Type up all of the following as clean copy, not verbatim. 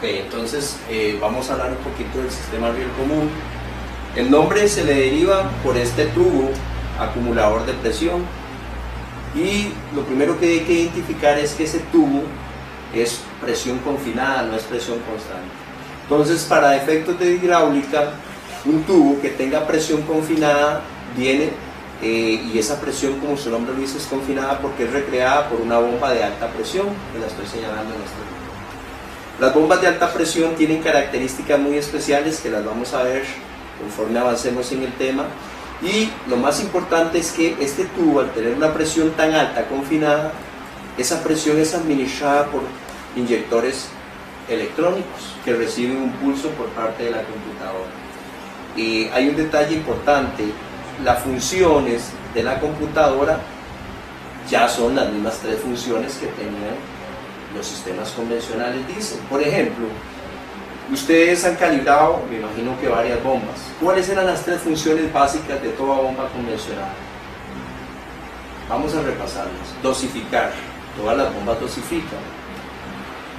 Entonces vamos a hablar un poquito del sistema riel común. El nombre se le deriva por este tubo acumulador de presión, y lo primero que hay que identificar es que ese tubo es presión confinada, no es presión constante. Entonces, para efectos de hidráulica, un tubo que tenga presión confinada viene, y esa presión, como su nombre lo dice, es confinada porque es recreada por una bomba de alta presión, que la estoy señalando en este momento. Las bombas de alta presión tienen características muy especiales que las vamos a ver conforme avancemos en el tema, y lo más importante es que este tubo, al tener una presión tan alta confinada, esa presión es administrada por inyectores electrónicos que reciben un pulso por parte de la computadora. Y hay un detalle importante: las funciones de la computadora ya son las mismas 3 funciones que tenían los sistemas convencionales. Dicen, por ejemplo, ustedes han calibrado, me imagino que varias bombas. ¿Cuáles eran las 3 funciones básicas de toda bomba convencional? Vamos a repasarlas. Dosificar, todas las bombas dosifican.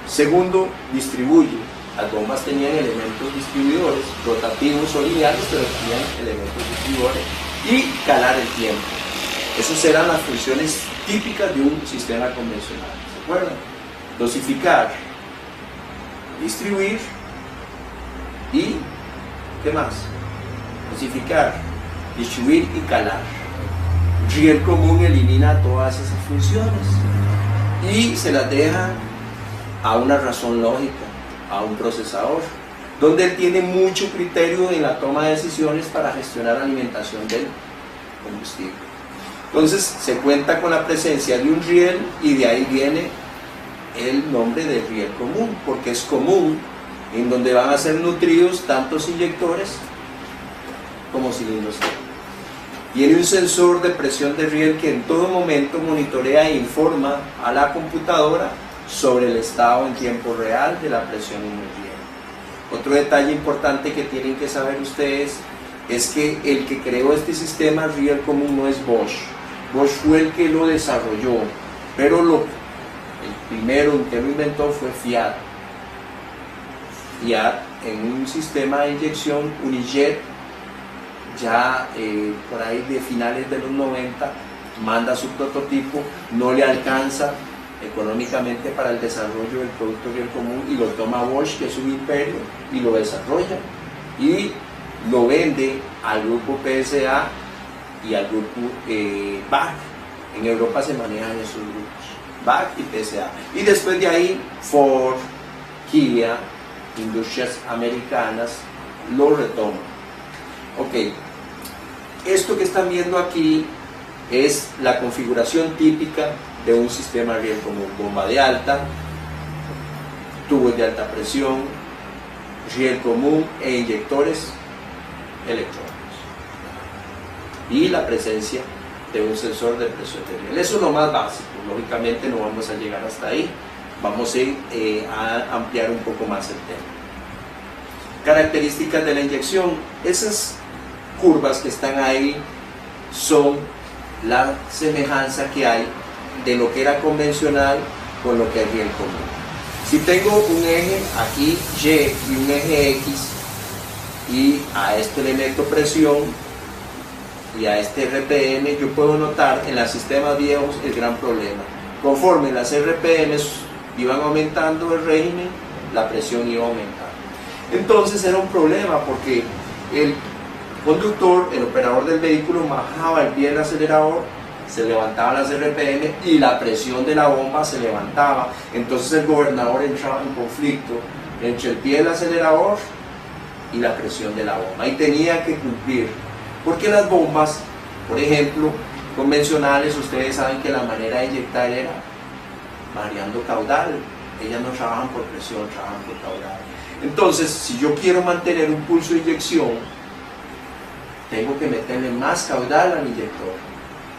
Segundo, distribuye. Las bombas tenían elementos distribuidores, rotativos o lineales, pero tenían elementos distribuidores. Y calar el tiempo. Esas eran las funciones típicas de un sistema convencional. ¿Se acuerdan? Dosificar, distribuir y, ¿qué más? Dosificar, distribuir y calar. Riel común elimina todas esas funciones y se las deja a una razón lógica, a un procesador, donde él tiene mucho criterio en la toma de decisiones para gestionar la alimentación del combustible. Entonces se cuenta con la presencia de un riel, y de ahí viene el nombre de riel común, porque es común, en donde van a ser nutridos tantos inyectores como cilindros. Tiene un sensor de presión de riel que en todo momento monitorea e informa a la computadora sobre el estado en tiempo real de la presión en el riel. Otro detalle importante que tienen que saber ustedes es que el que creó este sistema riel común no es Bosch. Bosch fue el que lo desarrolló, pero el primero que lo inventó fue Fiat. Fiat, en un sistema de inyección Unijet, ya por ahí de finales de los 90, manda su prototipo, no le alcanza económicamente para el desarrollo del producto riel común, y lo toma Bosch, que es un imperio, y lo desarrolla y lo vende al grupo PSA y al grupo BAC. En Europa se manejan esos grupos, BAC y PSA, y después de ahí Ford, Kia, industrias americanas lo retoman. Ok, esto que están viendo aquí es la configuración típica de un sistema riel común: bomba de alta, tubos de alta presión, riel común e inyectores electrónicos, y la presencia de un sensor de presión de riel. Eso es lo más básico. Lógicamente no vamos a llegar hasta ahí, vamos a ampliar un poco más el tema. Características de la inyección: esas curvas que están ahí son la semejanza que hay de lo que era convencional con lo que es riel común. Si tengo un eje aquí Y y un eje X, y a este le meto presión y a este RPM, yo puedo notar en los sistemas viejos el gran problema: conforme las RPMs iban aumentando el régimen, la presión iba aumentando. Entonces era un problema, porque el conductor, el operador del vehículo, bajaba el pie del acelerador, se levantaban las RPM y la presión de la bomba se levantaba. Entonces el gobernador entraba en conflicto entre el pie del acelerador y la presión de la bomba, y tenía que cumplir, porque las bombas, por ejemplo, convencionales, ustedes saben que la manera de inyectar era variando caudal. Ellas no trabajan por presión, trabajan por caudal. Entonces, si yo quiero mantener un pulso de inyección, tengo que meterle más caudal al inyector.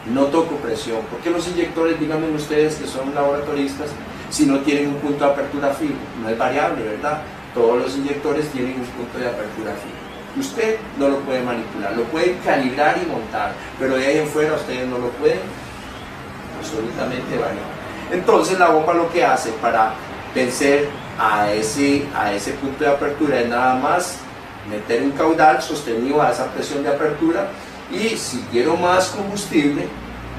No toco presión, porque los inyectores, díganme ustedes que son laboratoristas, si no tienen un punto de apertura fijo, no es variable, ¿verdad? Todos los inyectores tienen un punto de apertura fijo. Usted no lo puede manipular, lo puede calibrar y montar, pero de ahí en fuera ustedes no lo pueden absolutamente variar. Entonces la bomba lo que hace para vencer a ese punto de apertura, es nada más meter un caudal sostenido a esa presión de apertura, y si quiero más combustible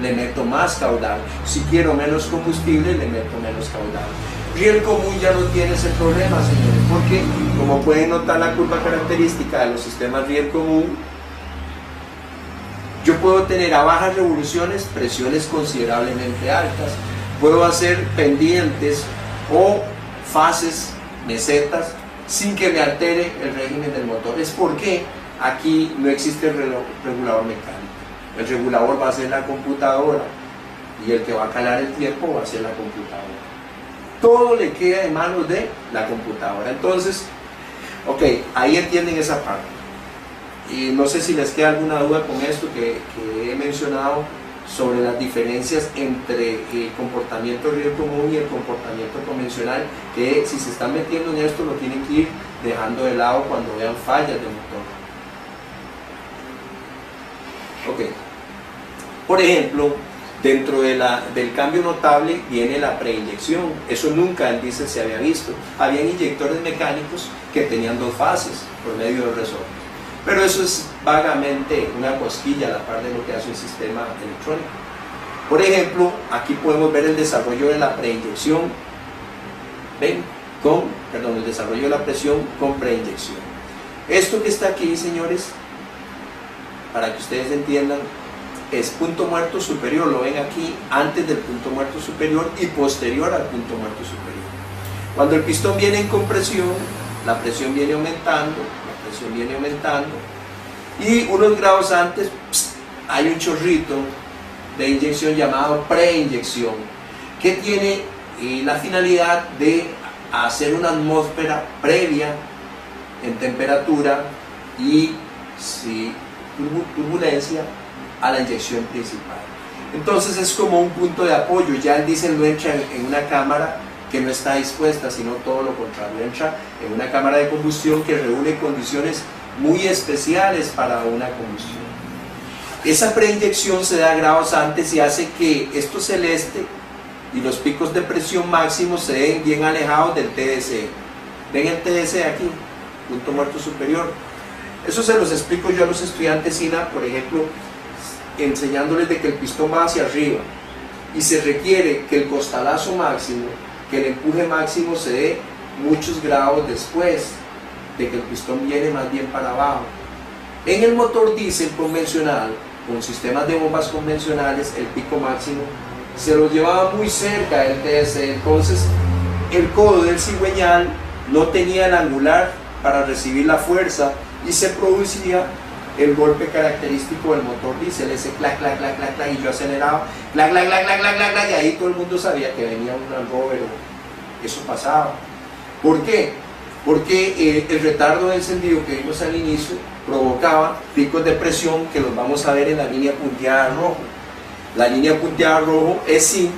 le meto más caudal, si quiero menos combustible le meto menos caudal. Riel común ya no tiene ese problema, señores, porque como pueden notar la curva característica de los sistemas riel común, yo puedo tener a bajas revoluciones presiones considerablemente altas, puedo hacer pendientes o fases, mesetas, sin que me altere el régimen del motor. Es porque aquí no existe el regulador mecánico. El regulador va a ser la computadora, y el que va a calar el tiempo va a ser la computadora. Todo le queda en manos de la computadora. Entonces, ok, ahí entienden esa parte. Y no sé si les queda alguna duda con esto que he mencionado sobre las diferencias entre el comportamiento riel común y el comportamiento convencional, que si se están metiendo en esto lo tienen que ir dejando de lado cuando vean fallas de motor. Ok, por ejemplo, dentro del cambio notable viene la preinyección. Eso nunca en diésel se había visto. Habían inyectores mecánicos que tenían dos fases por medio del resorte, pero eso es vagamente una cosquilla a la par de lo que hace un sistema electrónico. Por ejemplo, aquí podemos ver el desarrollo de la preinyección, ven, el desarrollo de la presión con preinyección. Esto que está aquí, señores, para que ustedes entiendan, es punto muerto superior, lo ven aquí, antes del punto muerto superior y posterior al punto muerto superior. Cuando el pistón viene en compresión, la presión viene aumentando, y unos grados antes hay un chorrito de inyección llamado preinyección, que tiene la finalidad de hacer una atmósfera previa en temperatura y turbulencia a la inyección principal. Entonces es como un punto de apoyo. Ya el diésel no entra en una cámara que no está dispuesta, sino todo lo contrario, entra en una cámara de combustión que reúne condiciones muy especiales para una combustión. Esa preinyección se da grados antes y hace que esto celeste y los picos de presión máximos se den bien alejados del TDC. ¿Ven el TDC aquí? Punto muerto superior. Eso se los explico yo a los estudiantes SINA, por ejemplo, enseñándoles de que el pistón va hacia arriba y se requiere que el costalazo máximo, que el empuje máximo se dé muchos grados después de que el pistón viene más bien para abajo. En el motor diésel convencional, con sistemas de bombas convencionales, el pico máximo se lo llevaba muy cerca del TDC, entonces el codo del cigüeñal no tenía el angular para recibir la fuerza y se producía el golpe característico del motor diésel, ese clac, clac, clac, clac, clac, y yo aceleraba, clac, clac, clac, clac, clac, clac, clac, y ahí todo el mundo sabía que venía un Land Rover, eso pasaba. ¿Por qué? Porque el retardo de encendido que vimos al inicio provocaba picos de presión que los vamos a ver en la línea punteada rojo. La línea punteada rojo es sí,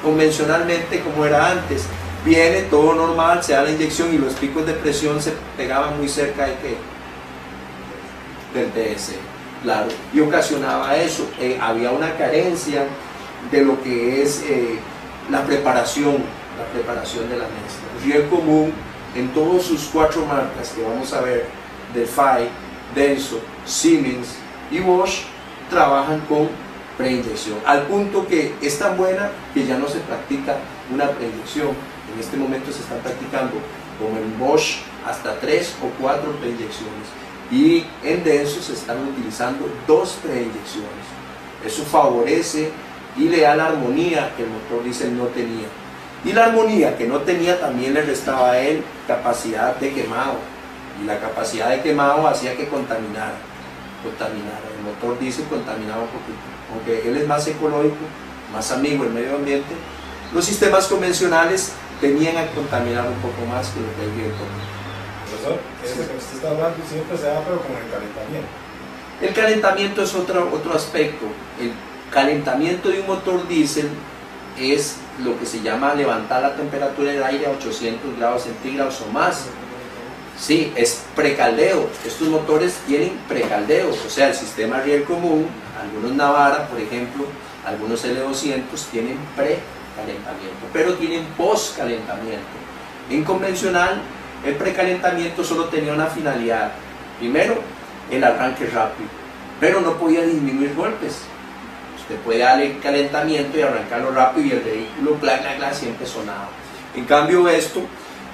convencionalmente como era antes, viene todo normal, se da la inyección y los picos de presión se pegaban muy cerca del TDC, claro, y ocasionaba eso. Había una carencia de lo que es la preparación de la mezcla. Riel común en todas sus 4 marcas que vamos a ver, Delphi, Denso, Siemens y Bosch, trabajan con preinyección, al punto que es tan buena que ya no se practica una preinyección. En este momento se están practicando, como en Bosch, hasta 3 o 4 preinyecciones, y en Denso se están utilizando 2 preinyecciones. Eso favorece y le da la armonía que el motor diésel no tenía, y la armonía que no tenía también le restaba a él capacidad de quemado, y la capacidad de quemado hacía que contaminara. El motor diésel contaminaba un poquito, aunque él es más ecológico, más amigo del medio ambiente. Los sistemas convencionales tenían a contaminar un poco más que lo que el riel común. Profesor, eso que usted está hablando siempre se da, pero con el calentamiento. El calentamiento es otro aspecto. El calentamiento de un motor diésel es lo que se llama levantar la temperatura del aire a 800 grados centígrados o más. Sí, es precaldeo. Estos motores tienen precaldeo, o sea, el sistema riel común, algunos Navara, por ejemplo, algunos L200 tienen precalentamiento, pero tienen postcalentamiento. En convencional, el precalentamiento solo tenía una finalidad. Primero, el arranque rápido, pero no podía disminuir golpes. Usted puede darle calentamiento y arrancarlo rápido y el vehículo, bla, bla, bla, siempre sonaba. En cambio esto,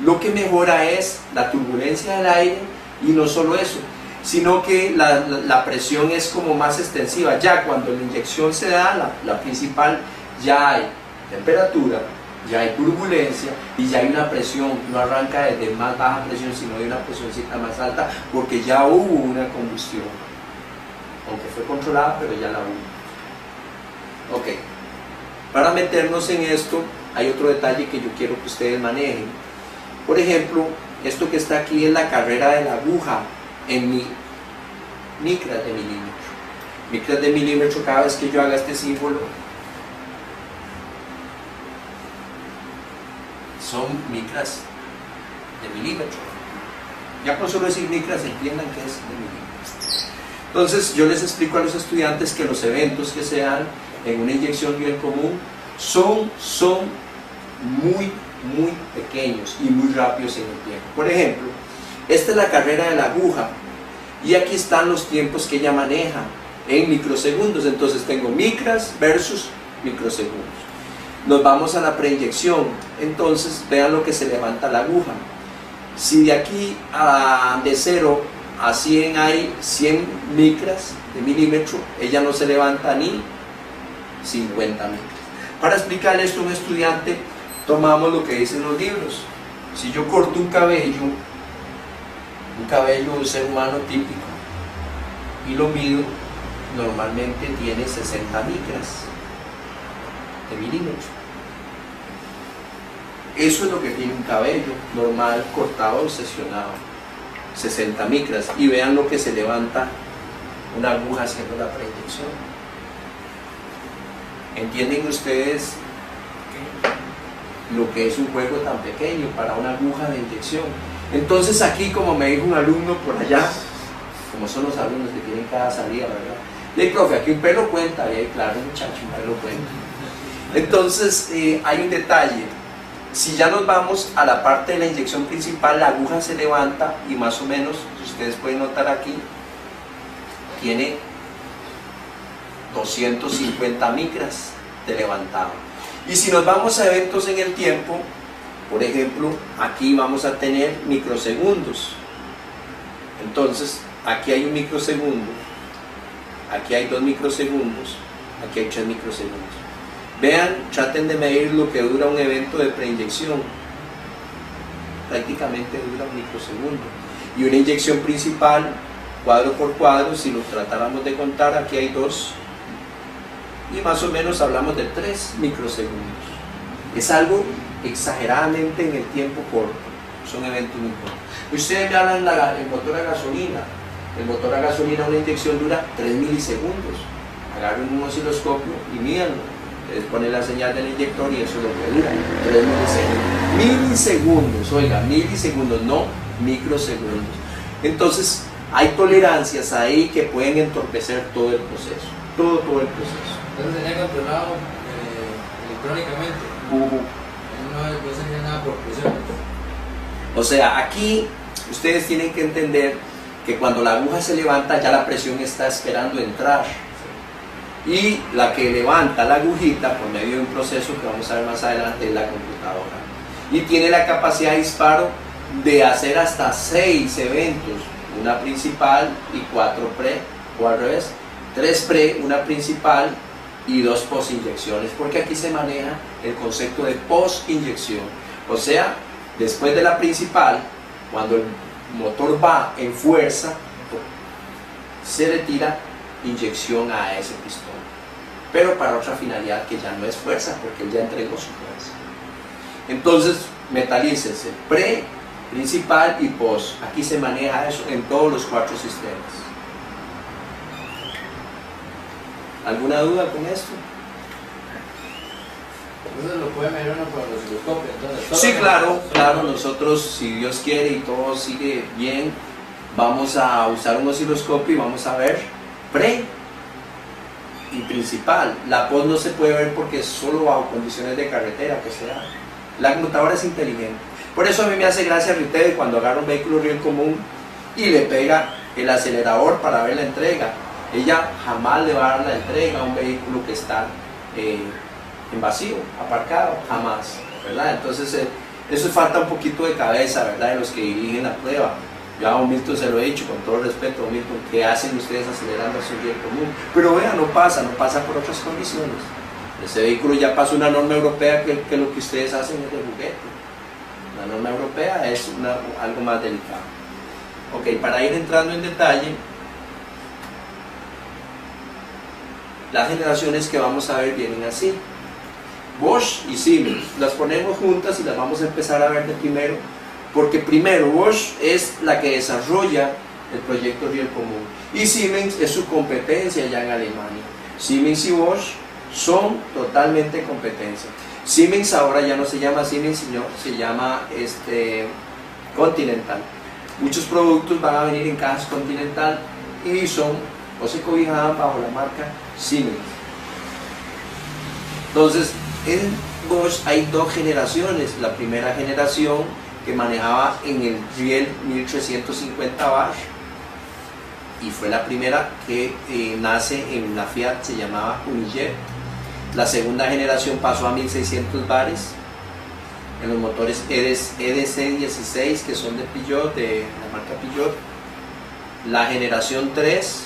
lo que mejora es la turbulencia del aire y no solo eso, sino que la presión es como más extensiva. Ya cuando la inyección se da, la principal, ya hay temperatura, ya hay turbulencia y ya hay una presión. No arranca desde más baja presión, sino de una presioncita más alta, porque ya hubo una combustión, aunque fue controlada, pero ya la hubo. Ok, para meternos en esto hay otro detalle que yo quiero que ustedes manejen. Por ejemplo, esto que está aquí es la carrera de la aguja en micras de milímetro. Micras de milímetro, cada vez que yo haga este símbolo, son micras de milímetro. Ya con solo decir micras entiendan que es de milímetros. Entonces yo les explico a los estudiantes que los eventos que se dan en una inyección bien común son muy pequeños y muy rápidos en el tiempo. Por ejemplo, esta es la carrera de la aguja y aquí están los tiempos que ella maneja en microsegundos. Entonces tengo micras versus microsegundos. Nos vamos a la preinyección. Entonces vean lo que se levanta la aguja. Si de aquí de 0 a 100 hay 100 micras de milímetro, ella no se levanta ni 50 micras. Para explicar esto a un estudiante, tomamos lo que dicen los libros. Si yo corto un cabello de un ser humano típico y lo mido, normalmente tiene 60 micras de milímetro. Eso es lo que tiene un cabello normal, cortado o sesionado, 60 micras. Y vean lo que se levanta una aguja haciendo la preinyección. ¿Entienden ustedes lo que es un juego tan pequeño para una aguja de inyección? Entonces aquí, como me dijo un alumno por allá, como son los alumnos que tienen cada salida, ¿verdad? Y profe, aquí un pelo cuenta. Y ahí, claro, muchacho, un pelo cuenta. Entonces hay un detalle. Si ya nos vamos a la parte de la inyección principal, la aguja se levanta y más o menos, si ustedes pueden notar aquí, tiene 250 micras de levantado. Y si nos vamos a eventos en el tiempo, por ejemplo, aquí vamos a tener microsegundos. Entonces, aquí hay un microsegundo, aquí hay 2 microsegundos, aquí hay 3 microsegundos. Vean, traten de medir lo que dura un evento de preinyección. Prácticamente dura un microsegundo. Y una inyección principal, cuadro por cuadro, si lo tratáramos de contar, aquí hay 2. Y más o menos hablamos de 3 microsegundos. Es algo exageradamente en el tiempo corto. Son eventos muy cortos. Ustedes me hablan del motor a gasolina. El motor a gasolina, una inyección dura 3 milisegundos. Agarren un osciloscopio y mídanlo. Les ponen la señal del inyector y eso es lo que dura, 3 milisegundos. Milisegundos, oiga, milisegundos, no microsegundos. Entonces, hay tolerancias ahí que pueden entorpecer todo el proceso. Todo el proceso. Entonces tenía controlado electrónicamente. No sería nada por presión. O sea, aquí ustedes tienen que entender que cuando la aguja se levanta ya la presión está esperando entrar. Y la que levanta la agujita por medio de un proceso que vamos a ver más adelante es la computadora. Y tiene la capacidad de disparo de hacer hasta 6 eventos, una principal y 4 pre, o al revés, 3 pre, una principal y 2 post-inyecciones, porque aquí se maneja el concepto de post-inyección. O sea, después de la principal, cuando el motor va en fuerza, se le tira inyección a ese pistón, pero para otra finalidad que ya no es fuerza, porque él ya entregó su fuerza. Entonces, metalícense pre, principal y post. Aquí se maneja eso en todos los 4 sistemas. ¿Alguna duda con esto? Entonces lo puede medir uno por el osciloscopio. Entonces, Sí, claro, nosotros, si Dios quiere y todo sigue bien, vamos a usar un osciloscopio y vamos a ver pre y principal. La post no se puede ver porque es solo bajo condiciones de carretera que se da. La computadora es inteligente. Por eso a mí me hace gracia Riteve cuando agarra un vehículo riel común y le pega el acelerador para ver la entrega. Ella jamás le va a dar la entrega a un vehículo que está en vacío, aparcado, jamás, ¿verdad? Entonces eso falta un poquito de cabeza, ¿verdad?, de los que dirigen la prueba. Yo a Don Milton se lo he dicho con todo respeto, Don Milton, ¿qué hacen ustedes acelerando a su riel común? Pero vean, no pasa por otras condiciones. Ese vehículo ya pasó una norma europea que lo que ustedes hacen es de juguete. La norma europea es algo más delicado. Ok, para ir entrando en detalle, las generaciones que vamos a ver vienen así. Bosch y Siemens, las ponemos juntas y las vamos a empezar a ver de primero, porque primero Bosch es la que desarrolla el proyecto riel común y Siemens es su competencia ya en Alemania. Siemens y Bosch son totalmente competencia. Siemens ahora ya no se llama Siemens, sino se llama Continental. Muchos productos van a venir en cajas Continental y son o se cobijaban bajo la marca Siemens. Entonces, en Bosch hay dos generaciones. La primera generación que manejaba en el riel 1350 bar y fue la primera que nace en la Fiat, se llamaba Unijet. La segunda generación pasó a 1600 bares en los motores EDC16 que son de Peugeot, de la marca Peugeot. La generación 3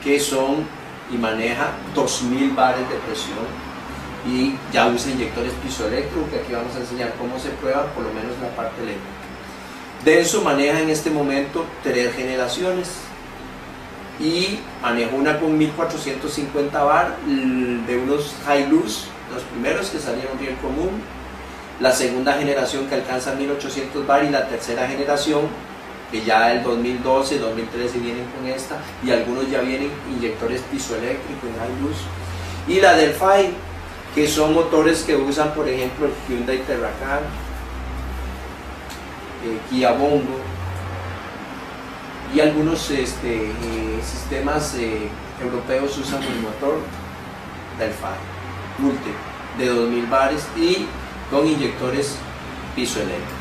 que son y maneja 2000 bares de presión y ya usa inyectores piezoeléctricos, que aquí vamos a enseñar cómo se prueba, por lo menos la parte eléctrica. Denso maneja en este momento 3 generaciones y maneja una con 1450 bar de unos Hilux, los primeros que salieron riel común, la segunda generación que alcanza 1800 bar y la tercera generación que ya el 2012, 2013 vienen con esta y algunos ya vienen inyectores piezoeléctricos en Hilux, y la Delphi, que son motores que usan por ejemplo el Hyundai Terracan, Kia Bongo y algunos sistemas europeos usan el motor Delphi Multe de 2000 bares y con inyectores piezoeléctricos.